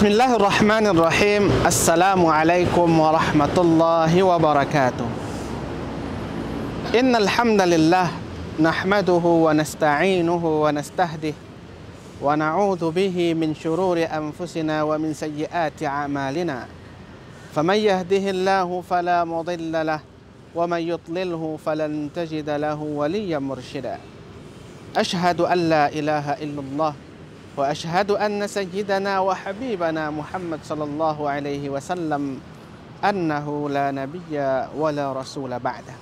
Bismillahirrahmanirrahim. Assalamualaikum warahmatullahi wabarakatuh. Innal hamdalillah nahmaduhu wa nasta'inuhu wa nastahdih wa na'udzu bihi min shururi anfusina wa min sayyiati a'malina. Faman yahdihillahu fala mudilla lahu wa man yudlilhu falan tajida lahu waliyyan mursyida. Ashhadu an la ilaha illallah wa ashhadu anna sayyidana wa habibana Muhammad sallallahu alaihi wasallam annahu la nabiyya wa la rasula ba'da.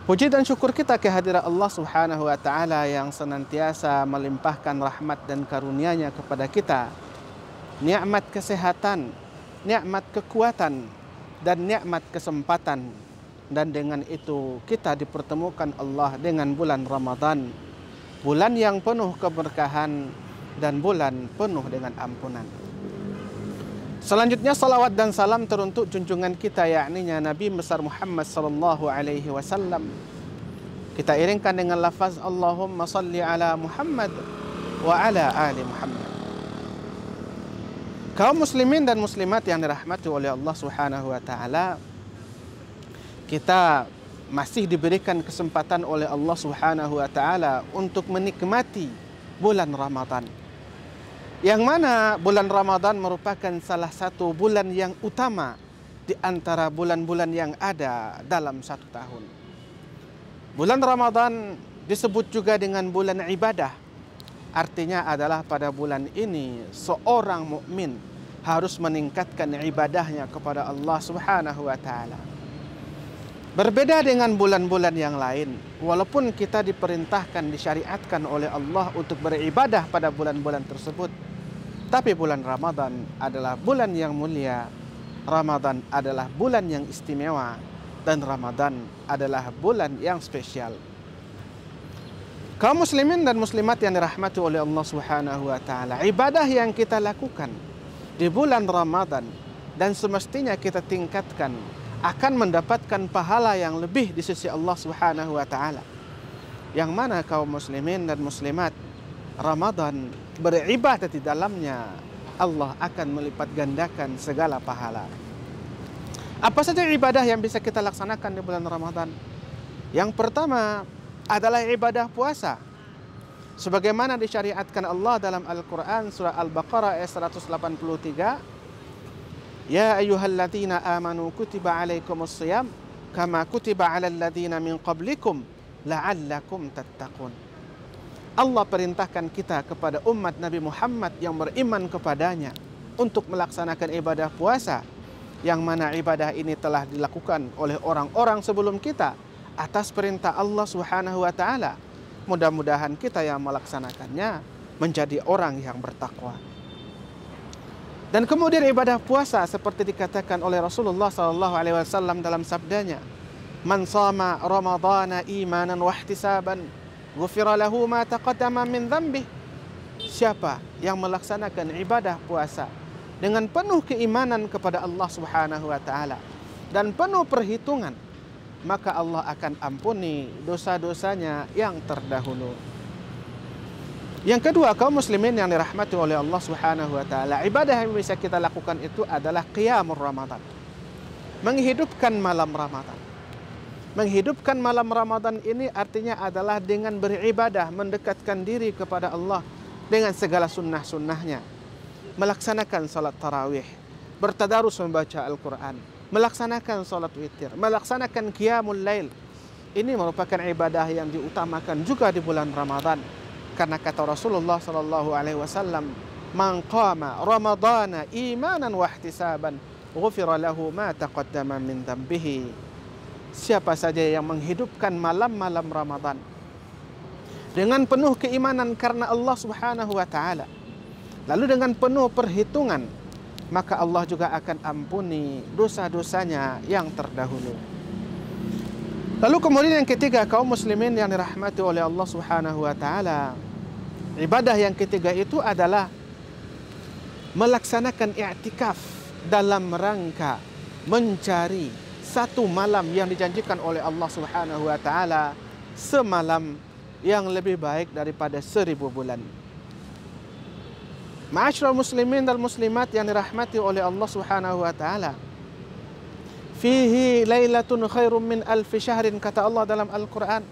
Puji dan syukur kita kehadirat Allah Subhanahu wa taala yang senantiasa melimpahkan rahmat dan karunia-Nya kepada kita. Nikmat kesehatan, nikmat kekuatan dan nikmat kesempatan, dan dengan itu kita dipertemukan Allah dengan bulan Ramadan, bulan yang penuh keberkahan dan bulan penuh dengan ampunan. Selanjutnya salawat dan salam teruntuk junjungan kita, yakni Nabi besar Muhammad sallallahu alaihi wasallam. Kita iringkan dengan lafaz Allahumma salli ala Muhammad wa ala ali Muhammad. Kaum muslimin dan muslimat yang dirahmati oleh Allah Subhanahu wa taala, kita masih diberikan kesempatan oleh Allah Subhanahu wa taala untuk menikmati bulan Ramadan. Yang mana bulan Ramadan merupakan salah satu bulan yang utama di antara bulan-bulan yang ada dalam satu tahun. Bulan Ramadan disebut juga dengan bulan ibadah. Artinya adalah pada bulan ini seorang mukmin harus meningkatkan ibadahnya kepada Allah Subhanahu wa taala. Berbeda dengan bulan-bulan yang lain, walaupun kita diperintahkan, disyariatkan oleh Allah untuk beribadah pada bulan-bulan tersebut, tapi bulan Ramadan adalah bulan yang mulia, Ramadan adalah bulan yang istimewa, dan Ramadan adalah bulan yang spesial. Kaum muslimin dan muslimat yang dirahmati oleh Allah Subhanahu wa taala, ibadah yang kita lakukan di bulan Ramadan dan semestinya kita tingkatkan akan mendapatkan pahala yang lebih di sisi Allah Subhanahu wa taala. Yang mana kaum muslimin dan muslimat, Ramadan beribadah di dalamnya, Allah akan melipat gandakan segala pahala. Apa saja ibadah yang bisa kita laksanakan di bulan Ramadan? Yang pertama adalah ibadah puasa. Sebagaimana disyariatkan Allah dalam Al-Quran surah Al-Baqarah ayat 183, Ya ayyuhalladzina amanu kutiba alaikumus shiyam kama kutiba alal ladzina min qablikum la'allakum tattaqun. Allah perintahkan kita kepada umat Nabi Muhammad yang beriman kepadanya untuk melaksanakan ibadah puasa, yang mana ibadah ini telah dilakukan oleh orang-orang sebelum kita atas perintah Allah Subhanahu wa taala. Mudah-mudahan kita yang melaksanakannya menjadi orang yang bertakwa. Dan kemudian ibadah puasa seperti dikatakan oleh Rasulullah SAW dalam sabdanya, Man shama Ramadana imanan wa ihtisaban ghufira lahu ma taqaddama min dhanbih. Siapa yang melaksanakan ibadah puasa dengan penuh keimanan kepada Allah Subhanahu wa taala dan penuh perhitungan, maka Allah akan ampuni dosa-dosanya yang terdahulu. Yang kedua, kaum muslimin yang dirahmati oleh Allah Subhanahu wa taala, ibadah yang bisa kita lakukan itu adalah qiyamul Ramadan. Menghidupkan malam Ramadan. Menghidupkan malam Ramadan ini artinya adalah dengan beribadah, mendekatkan diri kepada Allah dengan segala sunnah-sunnahnya. Melaksanakan salat tarawih, bertadarus membaca Al-Quran, melaksanakan salat witir, melaksanakan qiyamul lail. Ini merupakan ibadah yang diutamakan juga di bulan Ramadan. Karena kata Rasulullah sallallahu alaihi wasallam, "Man qama Ramadana imanan wa ihtisaban, ghufira lahu ma taqaddama min dhanbihi." Siapa saja yang menghidupkan malam-malam Ramadan dengan penuh keimanan karena Allah Subhanahu wa taala, lalu dengan penuh perhitungan, maka Allah juga akan ampuni dosa-dosanya yang terdahulu. Lalu kemudian yang ketiga, kaum muslimin yang dirahmati oleh Allah Subhanahu wa taala, ibadah yang ketiga itu adalah melaksanakan i'tikaf dalam rangka mencari satu malam yang dijanjikan oleh Allah Subhanahu wa taala, semalam yang lebih baik daripada 1000 bulan. Ma'asyiral muslimin dan muslimat yang dirahmati oleh Allah Subhanahu wa taala. Fihi lailatun khairum min alfi syahrin, kata Allah dalam Al-Qur'an.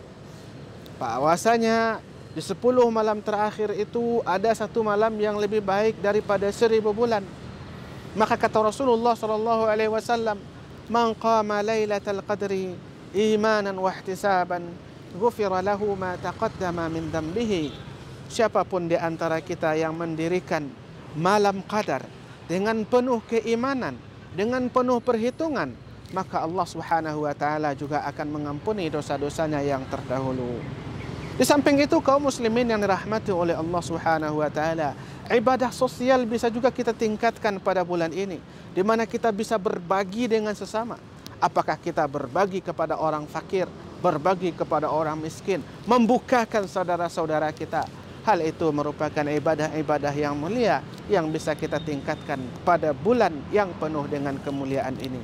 Bahwasanya di 10 malam terakhir itu ada satu malam yang lebih baik daripada 1000 bulan. Maka kata Rasulullah sallallahu alaihi wasallam, "Man qama lailatal qadri imanan wa ihtisaban, ghufira lahu ma taqaddama min dhanbihi." Siapapun di antara kita yang mendirikan malam qadar dengan penuh keimanan, dengan penuh perhitungan, maka Allah Subhanahu wa taala juga akan mengampuni dosa-dosanya yang terdahulu. Di samping itu, kaum muslimin yang dirahmati oleh Allah Subhanahu wa taala, ibadah sosial bisa juga kita tingkatkan pada bulan ini, di mana kita bisa berbagi dengan sesama. Apakah kita berbagi kepada orang fakir, berbagi kepada orang miskin, membukakan saudara-saudara kita. Hal itu merupakan ibadah-ibadah yang mulia yang bisa kita tingkatkan pada bulan yang penuh dengan kemuliaan ini.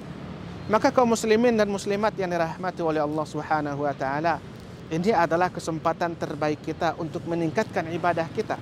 Maka kaum muslimin dan muslimat yang dirahmati oleh Allah Subhanahu wa taala, ini adalah kesempatan terbaik kita untuk meningkatkan ibadah kita.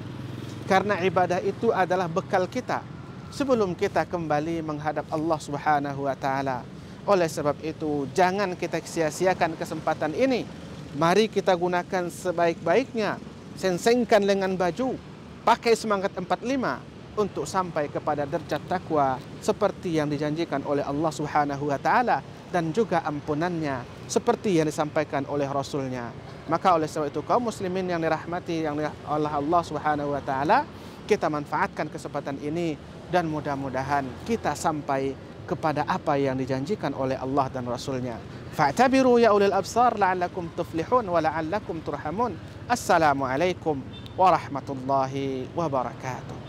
Karena ibadah itu adalah bekal kita sebelum kita kembali menghadap Allah Subhanahu wa taala. Oleh sebab itu, jangan kita sia-siakan kesempatan ini. Mari kita gunakan sebaik-baiknya. Sensengkan lengan baju, pakai semangat 45 untuk sampai kepada derajat takwa seperti yang dijanjikan oleh Allah Subhanahu wa taala, dan juga ampunannya seperti yang disampaikan oleh Rasulnya. Maka oleh sebab itu, kaum muslimin yang dirahmati oleh Allah Subhanahu wa taala, kita manfaatkan kesempatan ini dan mudah-mudahan kita sampai kepada apa yang dijanjikan oleh Allah dan Rasulnya. Fa'tabiru ya ulil absar la'allakum tuflihun wa la'allakum turhamun. Assalamualaikum warahmatullahi wabarakatuh.